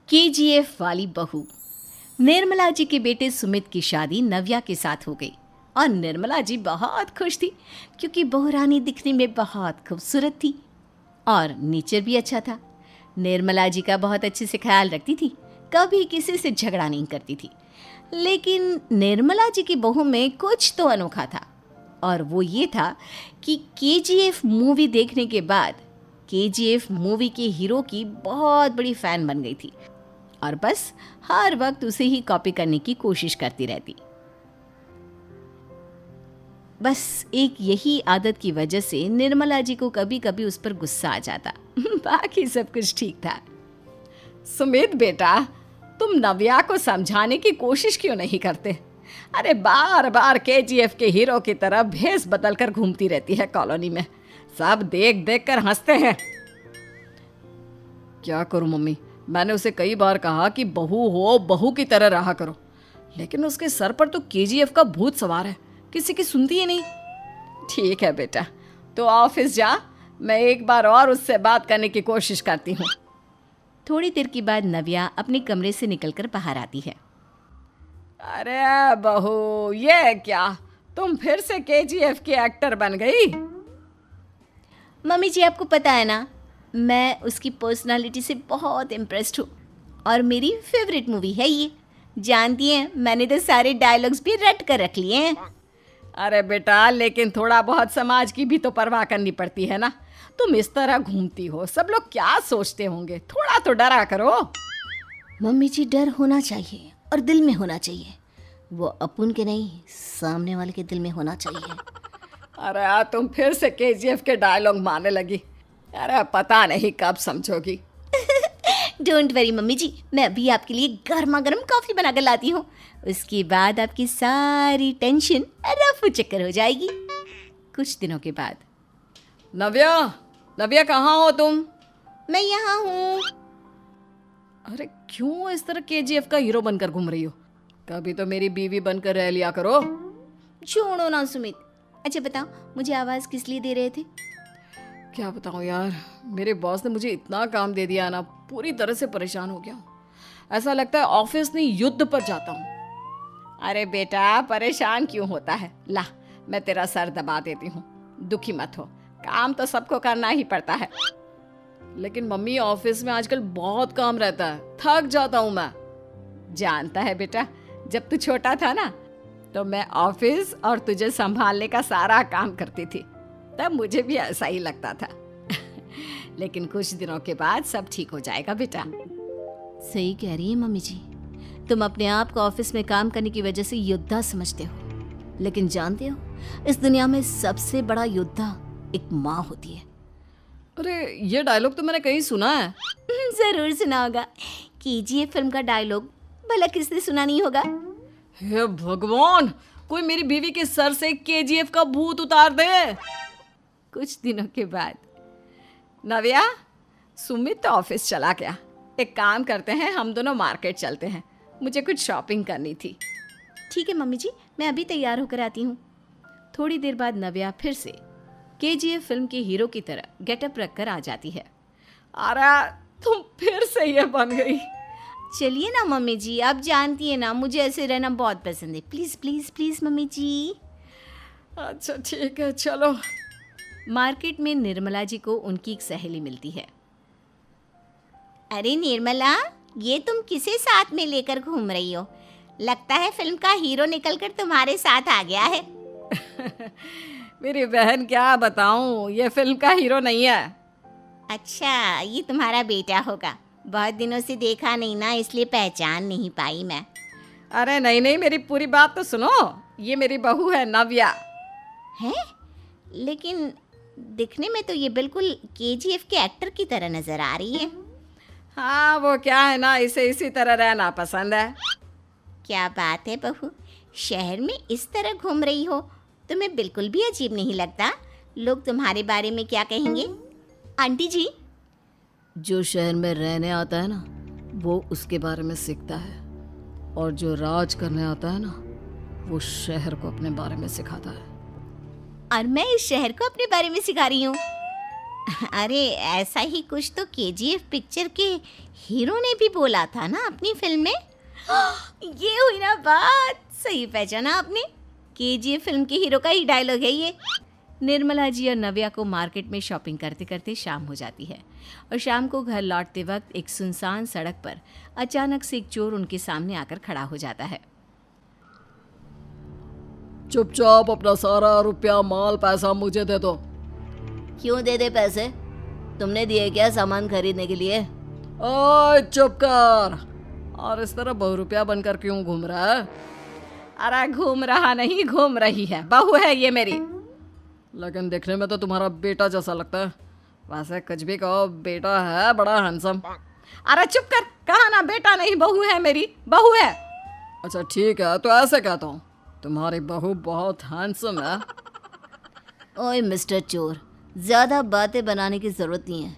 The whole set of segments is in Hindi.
केजीएफ वाली बहू। निर्मला जी के बेटे सुमित की शादी नव्या के साथ हो गई और निर्मला जी बहुत खुश थी क्योंकि बहू रानी दिखने में बहुत खूबसूरत थी और नेचर भी अच्छा था। निर्मला जी का बहुत अच्छे से ख्याल रखती थी, कभी किसी से झगड़ा नहीं करती थी। लेकिन निर्मला जी की बहू में कुछ तो अनोखा था और वो ये था कि केजीएफ मूवी देखने के बाद केजीएफ मूवी के हीरो की बहुत बड़ी फ़ैन बन गई थी और बस हर वक्त उसे ही कॉपी करने की कोशिश करती रहती। बस एक यही आदत की वजह से निर्मला जी को कभी कभी उस पर गुस्सा आ जाता। बाकी सब कुछ ठीक था। सुमित बेटा, तुम नव्या को समझाने की कोशिश क्यों नहीं करते? अरे बार बार केजीएफ के हीरो की तरह भेस बदल कर घूमती रहती है कॉलोनी में। सब देख देख कर हंसते हैं। क्या करूं मम्मी, मैंने उसे कई बार कहा कि बहू हो, बहू की तरह रहा करो, लेकिन उसके सर पर तो केजीएफ का भूत सवार है, किसी की सुनती ही नहीं। ठीक है बेटा, तो ऑफिस जा, मैं एक बार और उससे बात करने की कोशिश करती हूँ। थोड़ी देर के बाद नव्या अपने कमरे से निकलकर बाहर आती है। अरे बहू, ये क्या, तुम फिर से केजीएफ की एक्टर बन गई? मम्मी जी, आपको पता है ना, मैं उसकी पर्सनालिटी से बहुत इम्प्रेस्ड हूँ और मेरी फेवरेट मूवी है ये। जानती हैं, मैंने तो सारे डायलॉग्स भी रट कर रख लिए हैं। अरे बेटा, लेकिन थोड़ा बहुत समाज की भी तो परवाह करनी पड़ती है ना। तुम इस तरह घूमती हो, सब लोग क्या सोचते होंगे, थोड़ा तो डरा करो। मम्मी जी, डर होना चाहिए और दिल में होना चाहिए। वो अपुन के नहीं, सामने वाले के दिल में होना चाहिए। अरे तुम फिर से केजीएफ के डायलॉग मारने लगी। अरे पता नहीं कब समझोगी। डोंट वरी मम्मी जी, मैं अभी आपके लिए गर्मा गर्म कॉफ़ी बना कर लाती हूँ। उसके बाद आपकी सारी टेंशन रफू चक्कर हो जाएगी। कुछ दिनों के बाद। नव्या, नव्या कहाँ हो तुम? मैं यहाँ हूँ। अरे क्यों इस तरह केजीएफ का हीरो बनकर घूम रही हो? कभी तो मेरी बीवी बनकर रह लिया करो। छोड़ो ना सुमित। अच्छा बताओ, मुझे आवाज़ किस लिए दे रहे थे? क्या बताऊँ यार, मेरे बॉस ने मुझे इतना काम दे दिया ना, पूरी तरह से परेशान हो गया हूँ। ऐसा लगता है ऑफिस नहीं, युद्ध पर जाता हूँ। अरे बेटा, परेशान क्यों होता है? ला, मैं तेरा सर दबा देती हूँ, दुखी मत हो। काम तो सबको करना ही पड़ता है। लेकिन मम्मी, ऑफिस में आजकल बहुत काम रहता है, थक जाता हूँ मैं। जानता है बेटा, जब तू छोटा था ना, तो मैं ऑफिस और तुझे संभालने का सारा काम करती थी, तब मुझे भी ऐसा ही लगता था। लेकिन कुछ दिनों के बाद सब ठीक हो जाएगा बेटा। सही कह रही है मम्मी जी, तुम अपने आप को ऑफिस में काम करने की वजह से योद्धा समझते हो, लेकिन जानते हो, इस दुनिया में सबसे बड़ा योद्धा एक माँ होती है। अरे ये डायलॉग तो मैंने कहीं सुना है। जरूर सुना होगा। केजीएफ फिल्म का डायलॉग भला किसने सुना नहीं होगा? हे भगवान, कोई मेरी बीवी के सर से केजीएफ का भूत उतार दे। कुछ दिनों के बाद। नव्या, सुमित तो ऑफिस चला गया। एक काम करते हैं, हम दोनों मार्केट चलते हैं, मुझे कुछ शॉपिंग करनी थी। ठीक है मम्मी जी, मैं अभी तैयार होकर आती हूँ। थोड़ी देर बाद नव्या फिर से केजीएफ फिल्म के हीरो की तरह गेटअप रखकर आ जाती है। अरे तुम फिर से ये बन गई। चलिए ना मम्मी जी, आप जानती है ना, मुझे ऐसे रहना बहुत पसंद है। प्लीज़ प्लीज़ प्लीज़ मम्मी जी। अच्छा ठीक है, चलो। मार्केट में निर्मला जी को उनकी एक सहेली मिलती है। अरे निर्मला, ये तुम किसे साथ में लेकर घूम रही हो? लगता है फिल्म का हीरो निकलकर तुम्हारे साथ आ गया है। मेरी बहन, क्या बताऊं, ये फिल्म का हीरो नहीं है। अच्छा, ये तुम्हारा बेटा होगा। बहुत दिनों से देखा नहीं ना, इसलिए पहचान नहीं पाई मैं। अरे नहीं नहीं, मेरी पूरी बात तो सुनो। ये मेरी बहू है नव्या। है? लेकिन दिखने में तो ये बिल्कुल केजीएफ के एक्टर की तरह नजर आ रही है। हाँ, वो क्या है ना, इसे इसी तरह रहना पसंद है। क्या बात है बहू, शहर में इस तरह घूम रही हो, तुम्हें बिल्कुल भी अजीब नहीं लगता? लोग तुम्हारे बारे में क्या कहेंगे? आंटी जी, जो शहर में रहने आता है ना, वो उसके बारे में सीखता है, और जो राज करने आता है ना, वो शहर को अपने बारे में सिखाता है। और मैं इस शहर को अपने बारे में सिखा रही हूँ। अरे ऐसा ही कुछ तो केजीएफ पिक्चर के हीरो ने भी बोला था ना अपनी फिल्म में। ये हुई ना बात, सही पहचाना आपने। केजीएफ फिल्म के हीरो का ही डायलॉग है ये। निर्मला जी और नव्या को मार्केट में शॉपिंग करते करते शाम हो जाती है और शाम को घर लौटते वक्त एक सुनसान सड़क पर अचानक से एक चोर उनके सामने आकर खड़ा हो जाता है। चुपचाप अपना सारा रुपया माल पैसा मुझे दे दो। क्यों दे दे पैसे? तुमने दिए क्या सामान खरीदने के लिए? ओए चुप कर। और इस तरह बहुरुपया बनकर क्यों घूम रहा है? अरे घूम रहा नहीं, घूम रही है, बहू है ये मेरी। लेकिन देखने में तो तुम्हारा बेटा जैसा लगता है। वैसे कुछ भी कहो, बेटा है बड़ा हैंडसम। अरे चुप कर, कहा ना बेटा नहीं बहू है मेरी, बहू है। अच्छा ठीक है, तो ऐसे कहता हूँ, तुम्हारी बहू बहुत हैंडसम है। ओए मिस्टर चोर, ज़्यादा बातें बनाने की ज़रूरत नहीं है।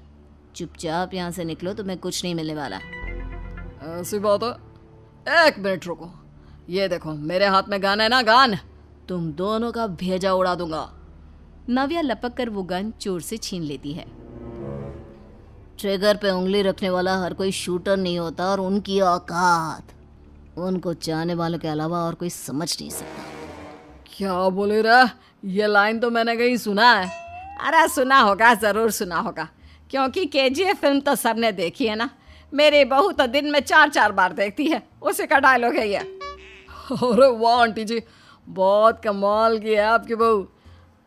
चुपचाप यहाँ से निकलो, तुम्हें कुछ नहीं मिलने वाला। ऐसी बात है। एक मिनट रुको, ये देखो मेरे हाथ में गन है ना, गन। तुम दोनों का भेजा उड़ा दूंगा। नव्या लपक कर वो गन चोर से छीन लेती है। ट्रिगर पे उंगली रखने वाला हर कोई शूटर नहीं होता और उनकी औकात उनको चाहने वालों के अलावा और कोई समझ नहीं सकता। क्या बोले रे? ये लाइन तो मैंने कहीं सुना है। अरे सुना होगा, ज़रूर सुना होगा, क्योंकि केजीएफ फिल्म तो सबने देखी है ना। मेरी बहू तो दिन में 4-4 बार देखती है, उसी का डायलॉग है ये। अरे वाह आंटी जी, बहुत कमाल की है आपकी बहू।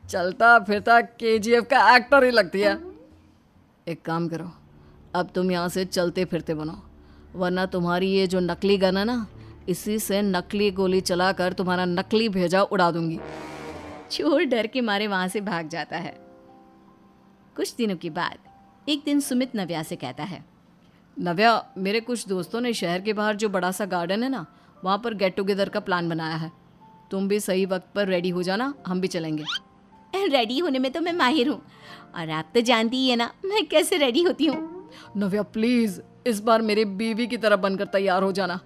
चलता फिरता केजीएफ का एक्टर ही लगती है। एक काम करो, अब तुम यहाँ से चलते फिरते बनो, वरना तुम्हारी ये जो नकली गन है ना, इसी से नकली गोली चलाकर तुम्हारा नकली भेजा उड़ा दूंगी। चोर डर के मारे वहां से भाग जाता है। कुछ दिनों के बाद एक दिन सुमित नव्या से कहता है, नव्या, मेरे कुछ दोस्तों ने शहर के बाहर जो बड़ा सा गार्डन है ना, वहाँ पर गेट टुगेदर का प्लान बनाया है। तुम भी सही वक्त पर रेडी हो जाना, हम भी चलेंगे। रेडी होने में तो मैं माहिर हूँ, और आप तो जानती ही है ना मैं कैसे रेडी होती हूँ। नव्या प्लीज, इस बार मेरी बीवी की तरह बनकर तैयार हो जाना।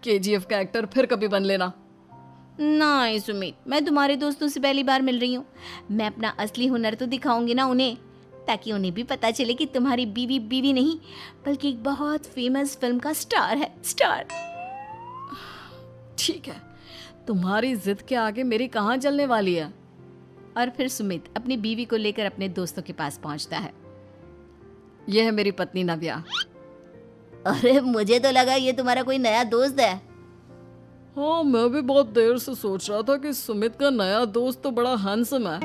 केजीएफ का एक्टर फिर कभी बन लेना। नहीं सुमित, मैं तुम्हारे दोस्तों से पहली बार मिल रही हूँ। मैं अपना असली हुनर तो दिखाऊंगी ना उन्हें, ताकि उन्हें भी पता चले कि तुम्हारी बीवी बीवी नहीं बल्कि एक बहुत फेमस फिल्म का स्टार है, स्टार। ठीक है, तुम्हारी जिद के आगे मेरी कहाँ जलने वाली है। और फिर सुमित अपनी बीवी को लेकर अपने दोस्तों के पास पहुंचता है। यह है मेरी पत्नी नव्या। अरे मुझे तो लगा ये तुम्हारा कोई नया दोस्त है। हाँ, मैं भी बहुत देर से सोच रहा था कि सुमित का नया दोस्त तो बड़ा हैंडसम है।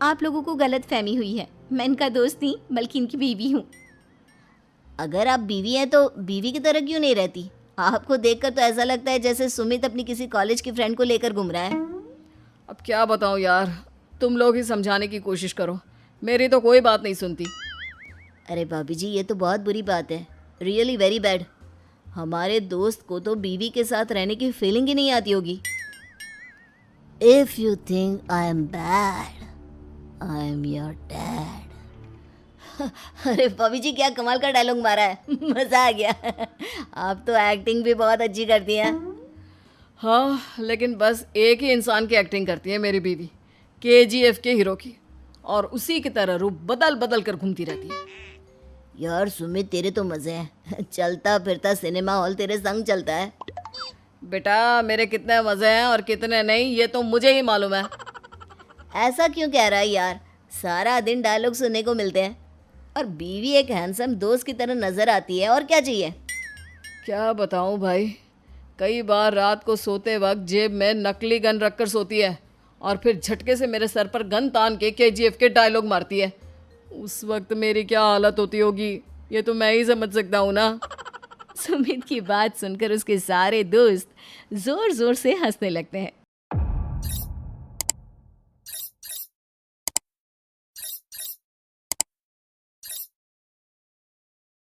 आप लोगों को गलत फहमी हुई है, मैं इनका दोस्त नहीं बल्कि इनकी बीवी हूँ। अगर आप बीवी हैं तो बीवी की तरह क्यों नहीं रहती? आपको देखकर तो ऐसा लगता है जैसे सुमित अपनी किसी कॉलेज की फ्रेंड को लेकर घूम रहा है। अब क्या बताऊँ यार, तुम लोग ही समझाने की कोशिश करो, मेरी तो कोई बात नहीं सुनती। अरे भाभी जी, ये तो बहुत बुरी बात है, रियली वेरी बैड। हमारे दोस्त को तो बीवी के साथ रहने की फीलिंग ही नहीं आती होगी। If you think I am bad, I am your dad. अरे भाभी जी, क्या कमाल का डायलॉग मारा है, मजा आ गया। आप तो एक्टिंग भी बहुत अच्छी करती हैं। हाँ, लेकिन बस एक ही इंसान की एक्टिंग करती है मेरी बीवी, केजीएफ के हीरो की, और उसी की तरह रूप बदल बदल कर घूमती रहती है। यार सुमित, तेरे तो मजे हैं, चलता फिरता सिनेमा हॉल तेरे संग चलता है। बेटा, मेरे कितने मजे हैं और कितने नहीं ये तो मुझे ही मालूम है। ऐसा क्यों कह रहा है यार, सारा दिन डायलॉग सुनने को मिलते हैं और बीवी एक हैंडसम दोस्त की तरह नजर आती है, और क्या चाहिए। क्या बताऊं भाई, कई बार रात को सोते वक्त जेब में नकली गन रखकर सोती है और फिर झटके से मेरे सर पर गन तान के केजीएफ के डायलॉग मारती है। उस वक्त मेरी क्या हालत होती होगी ये तो मैं ही समझ सकता हूँ ना। सुमित की बात सुनकर उसके सारे दोस्त जोर जोर से हंसने लगते हैं।